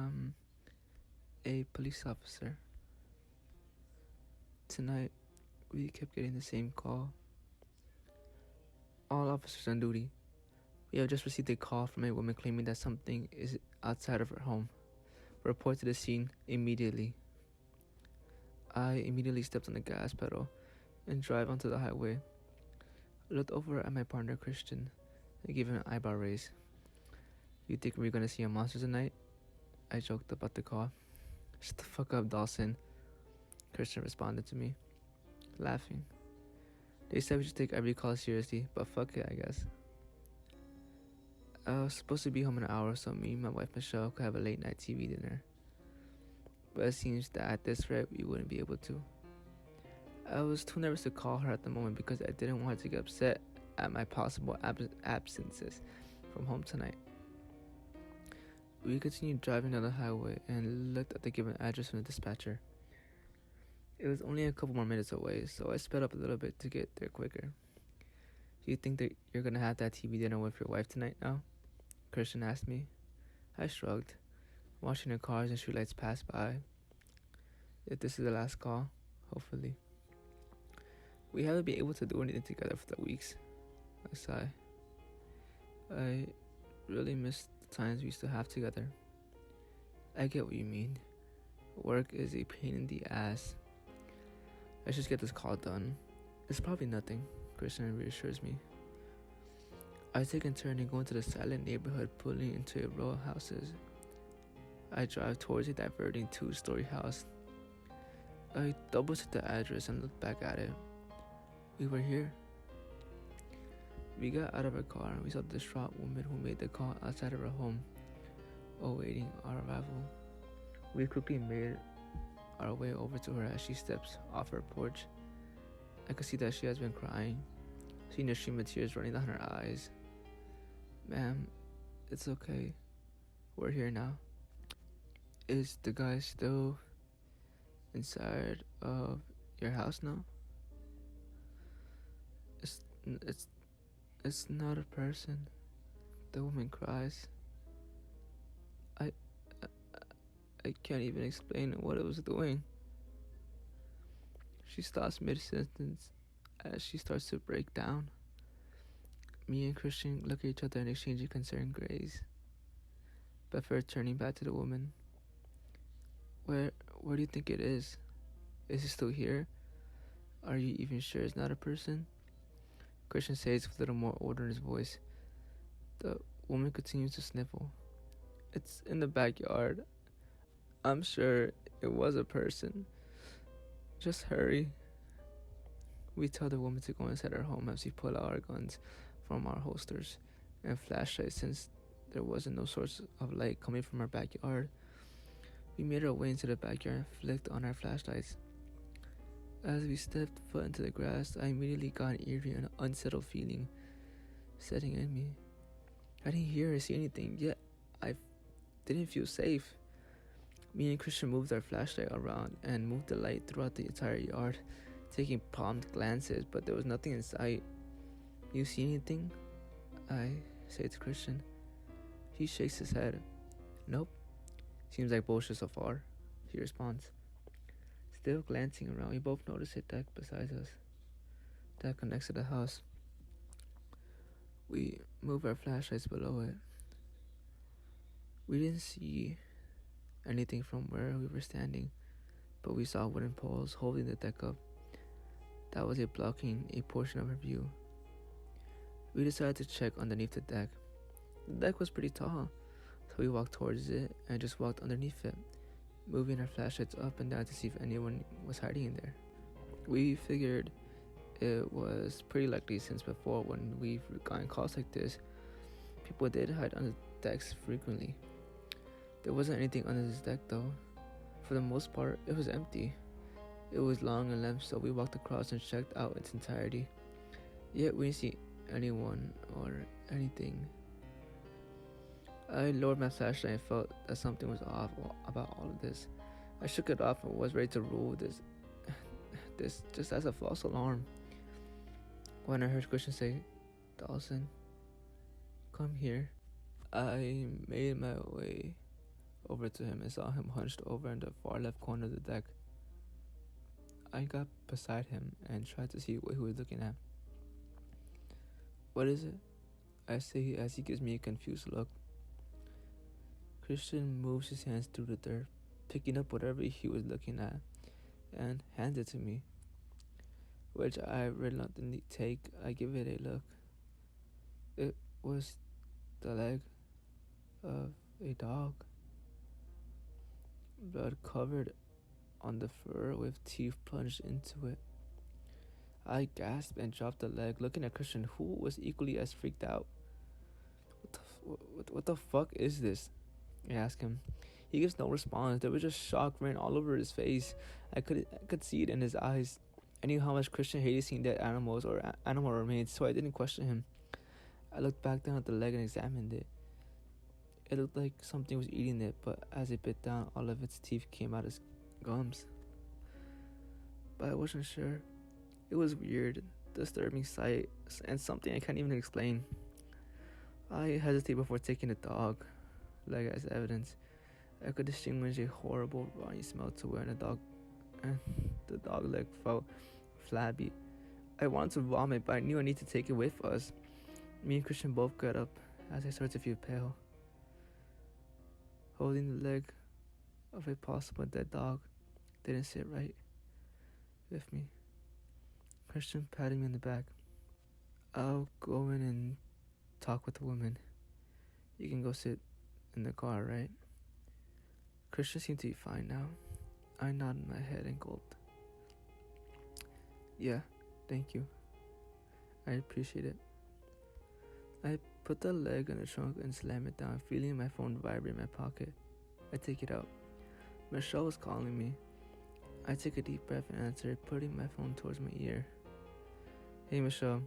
I'm a police officer. Tonight, we kept getting the same call. All officers on duty. We have just received a call from a woman claiming that something is outside of her home. Report to the scene immediately. I immediately stepped on the gas pedal and drive onto the highway. I looked over at my partner Christian and gave him an eyebrow raise. You think we're gonna see a monster tonight? I joked about the call. Shut the fuck up, Dawson. Christian responded to me, laughing. They said we should take every call seriously, but fuck it, I guess. I was supposed to be home in an hour, so me and my wife Michelle could have a late night TV dinner. But it seems that at this rate, we wouldn't be able to. I was too nervous to call her at the moment because I didn't want her to get upset at my possible absences from home tonight. We continued driving down the highway and looked at the given address from the dispatcher. It was only a couple more minutes away, so I sped up a little bit to get there quicker. Do you think that you're gonna have that TV dinner with your wife tonight now? Christian asked me. I shrugged, watching the cars and streetlights pass by. If this is the last call, hopefully. We haven't been able to do anything together for the weeks. I sigh. I really miss the times we used to have together. I get what you mean. Work is a pain in the ass. Let's just get this call done. It's probably nothing, Christian reassures me. I take a turn and go into the silent neighborhood, pulling into a row of houses. I drive towards a diverting 2-story house. I double-check the address and look back at it. We were here. We got out of our car and we saw the distraught woman who made the call outside of her home, awaiting our arrival. We quickly made our way over to her as she steps off her porch. I could see that she has been crying, seeing a stream of tears running down her eyes. Ma'am, it's okay. We're here now. Is the guy still inside of your house now? It's not a person. The woman cries. I can't even explain what it was doing. She stops mid-sentence as she starts to break down. Me and Christian look at each other and exchange a concerned gaze, before turning back to the woman. Where do you think it is? Is it still here? Are you even sure it's not a person? Christian says with a little more order in his voice. The woman continues to sniffle. It's in the backyard. I'm sure it was a person. Just hurry. We tell the woman to go inside our home as we pull out our guns from our holsters and flashlights since there wasn't no source of light coming from our backyard. We made our way into the backyard and flicked on our flashlights. As we stepped foot into the grass, I immediately got an eerie and unsettled feeling setting in me. I didn't hear or see anything, yet I didn't feel safe. Me and Christian moved our flashlight around and moved the light throughout the entire yard, taking prompt glances, but there was nothing in sight. You see anything? I say to Christian. He shakes his head. Nope. Seems like bullshit so far, he responds. Still glancing around, we both notice a deck beside us that connects to the house. We move our flashlights below it. We didn't see anything from where we were standing, but we saw wooden poles holding the deck up. That was blocking a portion of our view. We decided to check underneath the deck. The deck was pretty tall, so we walked towards it and just walked underneath it, moving our flashlights up and down to see if anyone was hiding in there. We figured it was pretty likely since before when we've gotten calls like this, people did hide under decks frequently. There wasn't anything under this deck though. For the most part, it was empty. It was long in length, so we walked across and checked out its entirety. Yet we didn't see anyone or anything. I lowered my flashlight and felt that something was off about all of this. I shook it off and was ready to rule this just as a false alarm, when I heard Christian say, "Dawson, come here." I made my way over to him and saw him hunched over in the far left corner of the deck. I got beside him and tried to see what he was looking at. "What is it?" I say as he gives me a confused look. Christian moves his hands through the dirt, picking up whatever he was looking at, and hands it to me, which I reluctantly take. I give it a look. It was the leg of a dog, blood covered on the fur with teeth plunged into it. I gasped and dropped the leg, looking at Christian, who was equally as freaked out. What the fuck is this?" I asked him. He gives no response. There was just shock written all over his face. I could see it in his eyes. I knew how much Christian hated seeing dead animals or animal remains, so I didn't question him. I looked back down at the leg and examined it. It looked like something was eating it, but as it bit down, all of its teeth came out as gums. But I wasn't sure. It was weird, disturbing sight, and something I can't even explain. I hesitated before taking the dog leg as evidence. I could distinguish a horrible runny smell to where the dog leg felt flabby. I wanted to vomit, but I knew I needed to take it with us. Me and Christian both got up as I started to feel pale. Holding the leg of a possible dead dog didn't sit right with me. Christian patted me on the back. "I'll go in and talk with the woman. You can go sit in the car, right?" Christian seemed to be fine now. I nodded my head and gulped. "Yeah, thank you. I appreciate it." I put the leg in the trunk and slammed it down, feeling my phone vibrate in my pocket. I take it out. Michelle was calling me. I take a deep breath and answer, putting my phone towards my ear. "Hey, Michelle,"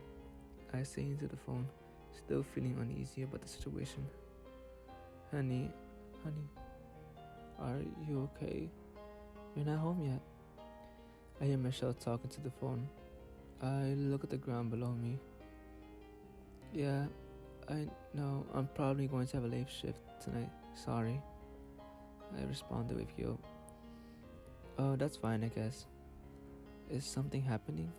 I say into the phone, still feeling uneasy about the situation. Honey, are you okay? You're not home yet." I hear Michelle talking to the phone. I look at the ground below me. "Yeah, I know. I'm probably going to have a late shift tonight. Sorry," I responded with guilt. "Oh, that's fine, I guess. Is something happening?"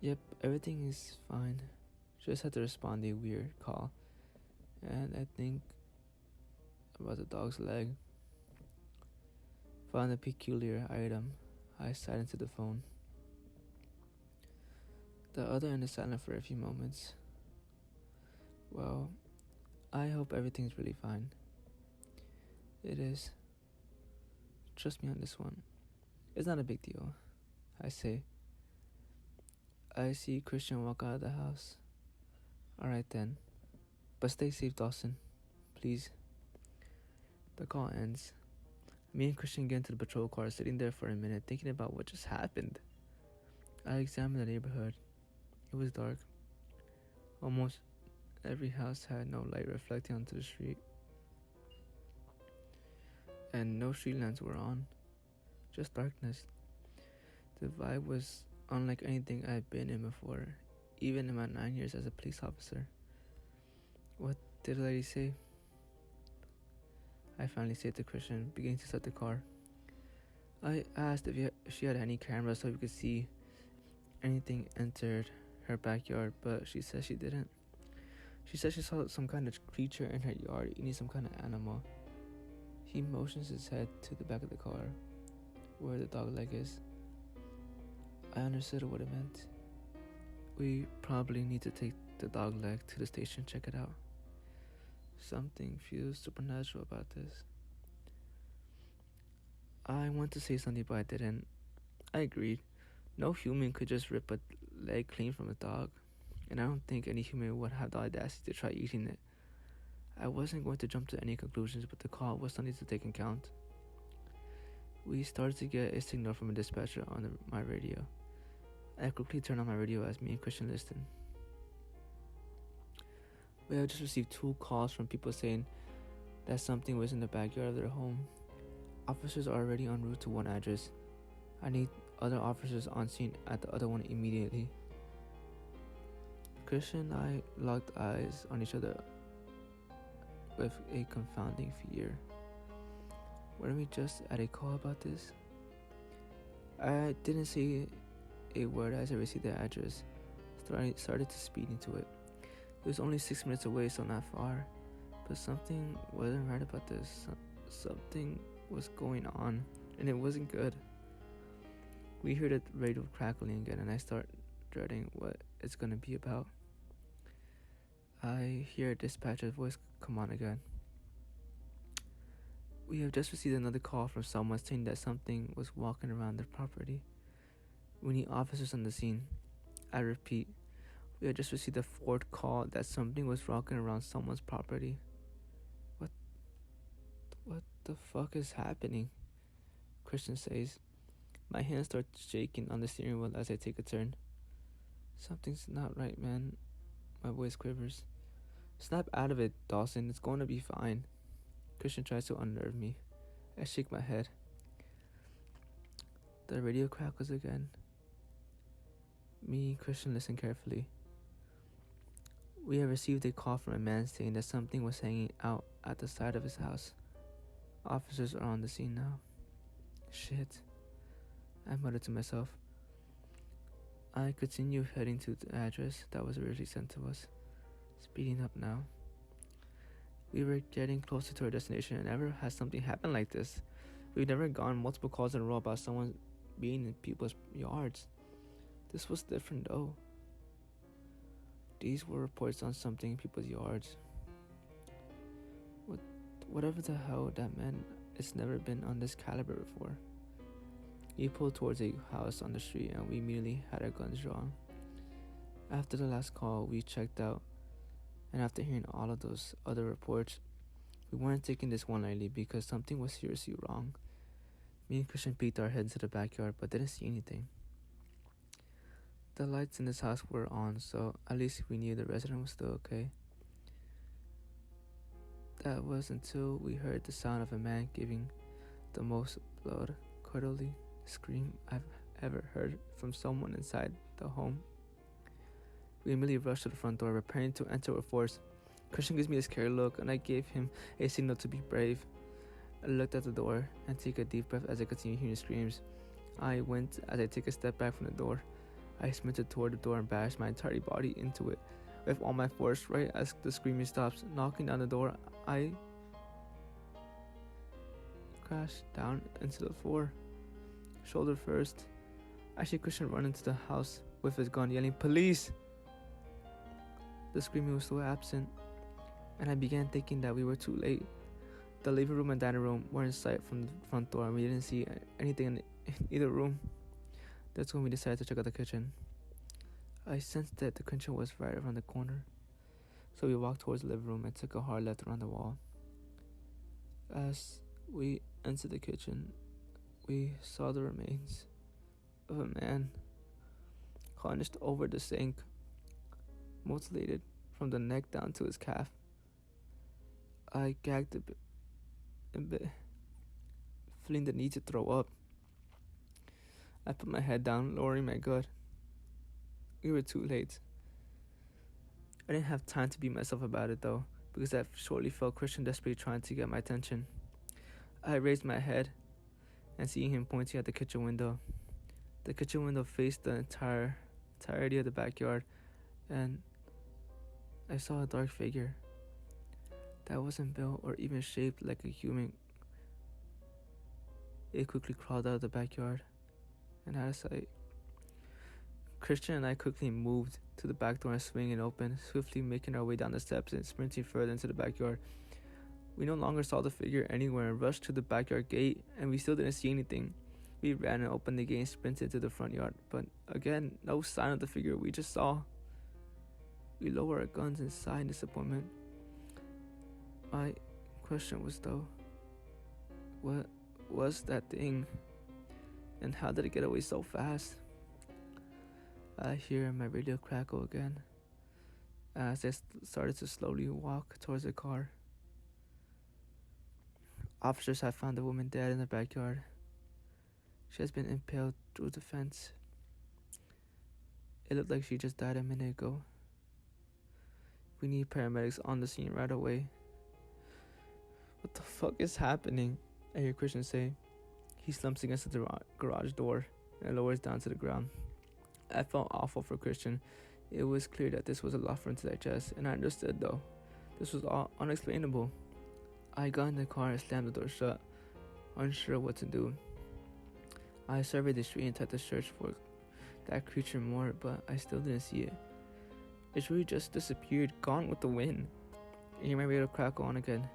"Yep, everything is fine. Just had to respond to a weird call. And I think about the dog's leg. Found a peculiar item." I sighed into the phone. The other end is silent for a few moments. "Well, I hope everything's really fine." "It is. Trust me on this one. It's not a big deal," I say. I see Christian walk out of the house. "Alright then. But stay safe, Dawson. Please." The call ends. Me and Christian get into the patrol car, sitting there for a minute, thinking about what just happened. I examined the neighborhood. It was dark. Almost every house had no light reflecting onto the street. And no street lamps were on. Just darkness. The vibe was unlike anything I've been in before, even in my 9 years as a police officer. "What did the lady say?" I finally said to Christian, beginning to start the car. I asked if she had any cameras so we could see anything entered her backyard, but she said she didn't. She said she saw some kind of creature in her yard eating some kind of animal. He motions his head to the back of the car, where the dog leg is. I understood what it meant. "We probably need to take the dog leg to the station, check it out. Something feels supernatural about this." I wanted to say something, but I didn't. I agreed. No human could just rip a leg clean from a dog, and I don't think any human would have the audacity to try eating it. I wasn't going to jump to any conclusions, but the call was something to take into account. We started to get a signal from a dispatcher on my radio. I quickly turned on my radio as me and Christian listened. We had just received 2 calls from people saying that something was in the backyard of their home. Officers are already en route to one address. I need other officers on scene at the other one immediately. Christian and I locked eyes on each other with a confounding fear. Weren't we just at a call about this? I didn't say a word as I received the address. Started to speed into it. It was only 6 minutes away, so not far. But something wasn't right about this. Something was going on, and it wasn't good. We heard the radio crackling again, and I start dreading what it's gonna be about. I hear a dispatcher's voice come on again. We have just received another call from someone saying that something was walking around their property. We need officers on the scene. I repeat, we have just received a fourth call that something was walking around someone's property. What the fuck is happening? Christian says. My hands start shaking on the steering wheel as I take a turn. Something's not right, man. My voice quivers. Snap out of it, Dawson. It's going to be fine. Christian tries to unnerve me. I shake my head. The radio crackles again. Me and Christian listen carefully. We have received a call from a man saying that something was hanging out at the side of his house. Officers are on the scene now. Shit. I muttered to myself. I continue heading to the address that was originally sent to us. Speeding up now. We were getting closer to our destination, and never has something happened like this. We've never gotten multiple calls in a row about someone being in people's yards. This was different though. These were reports on something in people's yards. Whatever the hell that meant, it's never been on this caliber before. We pulled towards a house on the street and we immediately had our guns drawn. After the last call, we checked out, and after hearing all of those other reports, we weren't taking this one lightly because something was seriously wrong. Me and Christian peeked our heads into the backyard but didn't see anything. The lights in this house were on, so at least we knew the resident was still okay. That was until we heard the sound of a man giving the most blood-curdling scream I've ever heard from someone inside the home. We immediately rushed to the front door, preparing to enter with force. Christian gives me a scared look, and I gave him a signal to be brave. I looked at the door and took a deep breath as I continued hearing screams. I went as I take a step back from the door. I sprinted toward the door and bashed my entire body into it with all my force. Right as the screaming stops, knocking down the door, I crashed down into the floor, shoulder first. I see Christian run into the house with his gun, yelling, "Police!" The screaming was still absent, and I began thinking that we were too late. The living room and dining room were in sight from the front door, and we didn't see anything in either room. That's when we decided to check out the kitchen. I sensed that the kitchen was right around the corner, so we walked towards the living room and took a hard left around the wall. As we entered the kitchen, we saw the remains of a man hunched over the sink, mutilated from the neck down to his calf. I gagged a bit, feeling the need to throw up. I put my head down, lowering my gut. We were too late. I didn't have time to beat myself about it though, because I shortly felt Christian desperately trying to get my attention. I raised my head and seeing him pointing at the kitchen window. The kitchen window faced the entirety of the backyard, and I saw a dark figure that wasn't built or even shaped like a human. It quickly crawled out of the backyard and out of sight. Christian and I quickly moved to the back door and swinging it open, swiftly making our way down the steps and sprinting further into the backyard. We no longer saw the figure anywhere and rushed to the backyard gate, and we still didn't see anything. We ran and opened the gate and sprinted to the front yard, but again, no sign of the figure we just saw. We lowered our guns in sigh and disappointment. My question was though, what was that thing? And how did it get away so fast? I hear my radio crackle again as I started to slowly walk towards the car. Officers had found the woman dead in the backyard. She has been impaled through the fence. It looked like she just died a minute ago. We need paramedics on the scene right away. What the fuck is happening? I hear Christian say. He slumps against the garage door and lowers down to the ground. I felt awful for Christian. It was clear that this was a lot for him to digest, and I understood though. This was all unexplainable. I got in the car and slammed the door shut, unsure what to do. I surveyed the street and tried to search for that creature more, but I still didn't see it. It's really just disappeared, gone with the wind. I hear my radio crackle on again.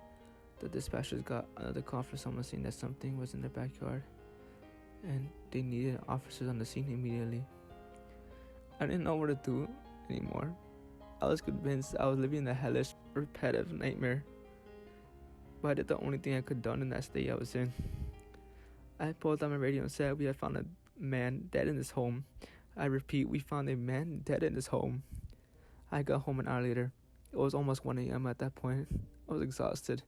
The dispatchers got another call for someone saying that something was in their backyard, and they needed officers on the scene immediately. I didn't know what to do anymore. I was convinced I was living a hellish, repetitive nightmare, but I did the only thing I could have done in that state I was in. I pulled on my radio and said we had found a man dead in his home. I repeat, we found a man dead in his home. I got home an hour later. It was almost 1 a.m. at that point. I was exhausted.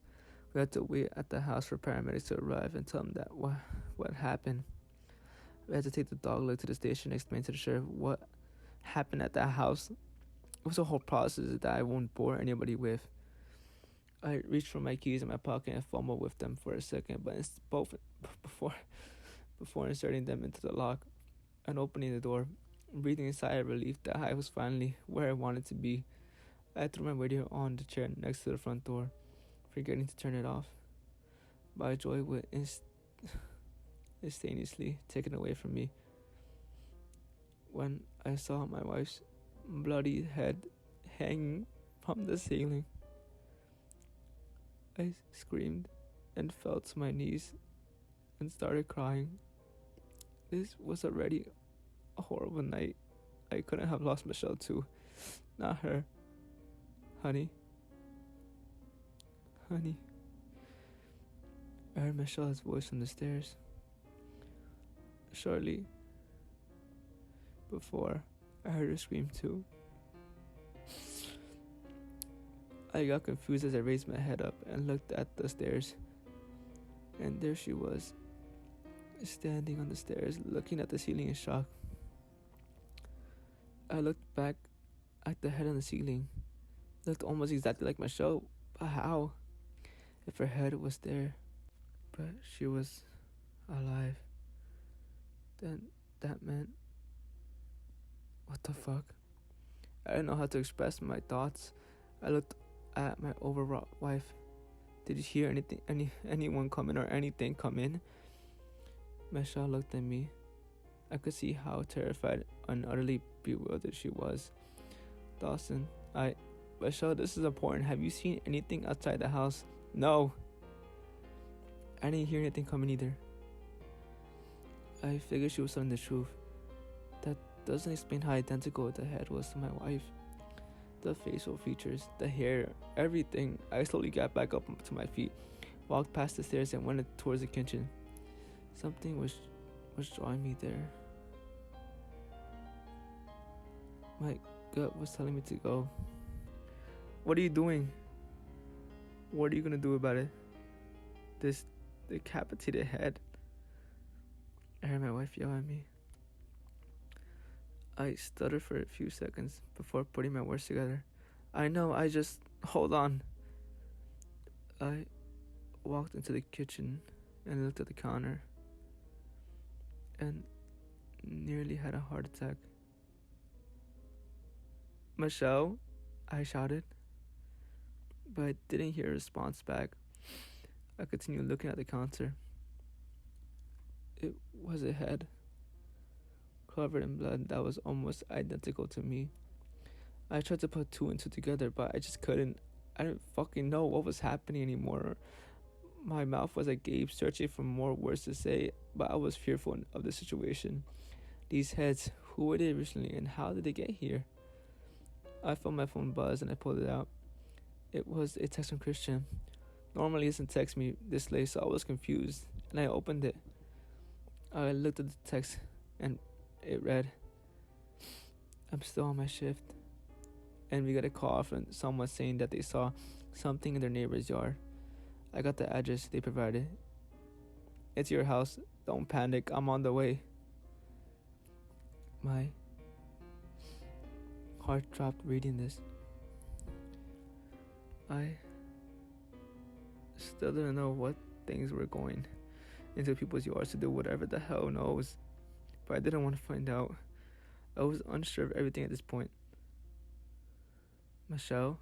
We had to wait at the house for paramedics to arrive and tell them that what happened. We had to take the dog leg to the station and explain to the sheriff what happened at that house. It was a whole process that I won't bore anybody with. I reached for my keys in my pocket and fumbled with them for a second, but before inserting them into the lock and opening the door, breathing a sigh of relief that I was finally where I wanted to be. I threw my radio on the chair next to the front door, forgetting to turn it off. My joy was instantaneously taken away from me when I saw my wife's bloody head hanging from the ceiling. I screamed and fell to my knees and started crying. This was already a horrible night. I couldn't have lost Michelle too, not her. Honey. I heard Michelle's voice from the stairs. Shortly before, I heard her scream too. I got confused as I raised my head up and looked at the stairs. And there she was, standing on the stairs, looking at the ceiling in shock. I looked back at the head on the ceiling. It looked almost exactly like Michelle, but how? If her head was there, but she was alive, then that meant... What the fuck? I didn't know how to express my thoughts. I looked at my overwrought wife. Did you hear anyone come in or anything come in? Michelle looked at me. I could see how terrified and utterly bewildered she was. Dawson, Michelle, this is important. Have you seen anything outside the house? No. I didn't hear anything coming either. I figured she was telling the truth. That doesn't explain how identical the head was to my wife. The facial features, the hair, everything. I slowly got back up to my feet, walked past the stairs and went towards the kitchen. Something was drawing me there. My gut was telling me to go. What are you doing? What are you gonna do about it? This decapitated head. I heard my wife yell at me. I stuttered for a few seconds before putting my words together. Hold on. I walked into the kitchen and looked at the counter and nearly had a heart attack. Michelle, I shouted, but I didn't hear a response back. I continued looking at the counter. It was a head, covered in blood, that was almost identical to me. I tried to put two and two together, but I just couldn't. I didn't fucking know what was happening anymore. My mouth was agape, searching for more words to say, but I was fearful of the situation. These heads, who were they originally and how did they get here? I felt my phone buzz and I pulled it out. It was a text from Christian. Normally he doesn't text me this late, so I was confused, and I opened it. I looked at the text and it read, I'm still on my shift, and we got a call from someone saying that they saw something in their neighbor's yard. I got the address they provided. It's your house. Don't panic. I'm on the way. My heart dropped reading this. I Still didn't know what things were going into people's yards to do whatever the hell knows. But I didn't want to find out. I was unsure of everything at this point. Michelle?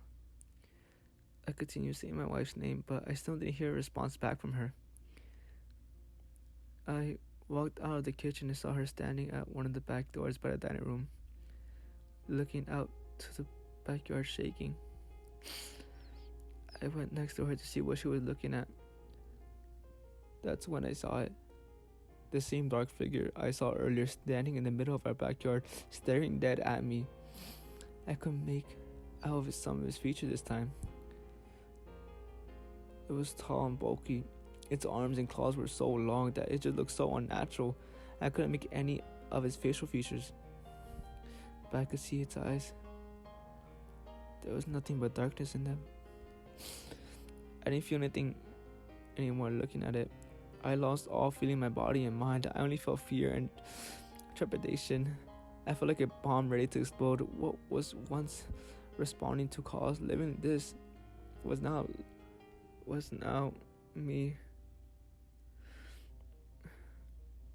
I continued saying my wife's name, but I still didn't hear a response back from her. I walked out of the kitchen and saw her standing at one of the back doors by the dining room, looking out to the backyard shaking. I went next to her to see what she was looking at. That's when I saw it. The same dark figure I saw earlier standing in the middle of our backyard, staring dead at me. I couldn't make out of some of his features this time. It was tall and bulky. Its arms and claws were so long that it just looked so unnatural. I couldn't make any of his facial features, but I could see its eyes. There was nothing but darkness in them. I didn't feel anything anymore looking at it. I lost all feeling in my body and mind. I only felt fear and trepidation. I felt like a bomb ready to explode. What was once responding to calls, living this, was now me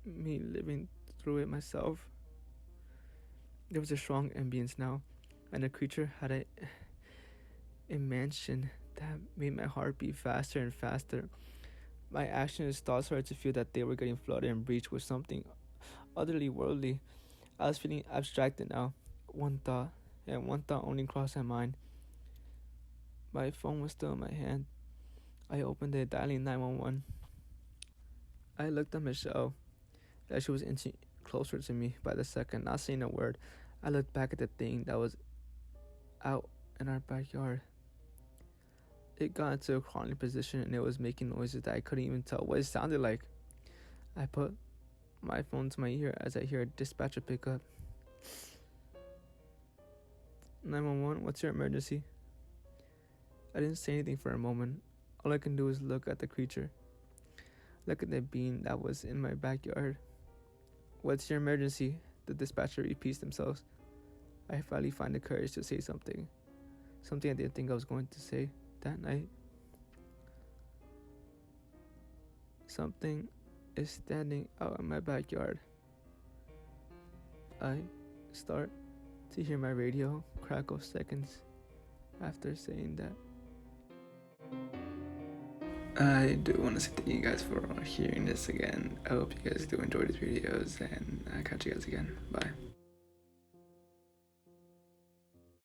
living through it myself. There was a strong ambience now, and the creature had a mansion that made my heart beat faster and faster. My actions and thoughts started to feel that they were getting flooded and breached with something utterly worldly. I was feeling abstracted now. One thought only crossed my mind. My phone was still in my hand. I opened it, dialing 911. I looked at Michelle as she was inching closer to me by the second, not saying a word. I looked back at the thing that was out in our backyard. It got into a crawling position and it was making noises that I couldn't even tell what it sounded like. I put my phone to my ear as I hear a dispatcher pick up. 911, what's your emergency? I didn't say anything for a moment. All I can do is look at the creature. Look at the being that was in my backyard. What's your emergency? The dispatcher repeats themselves. I finally find the courage to say something. Something I didn't think I was going to say that night. Something is standing out in my backyard. I start to hear my radio crackle seconds after saying that. I do want to say thank you guys for hearing this again. I hope you guys do enjoy these videos, and I'll catch you guys again. Bye.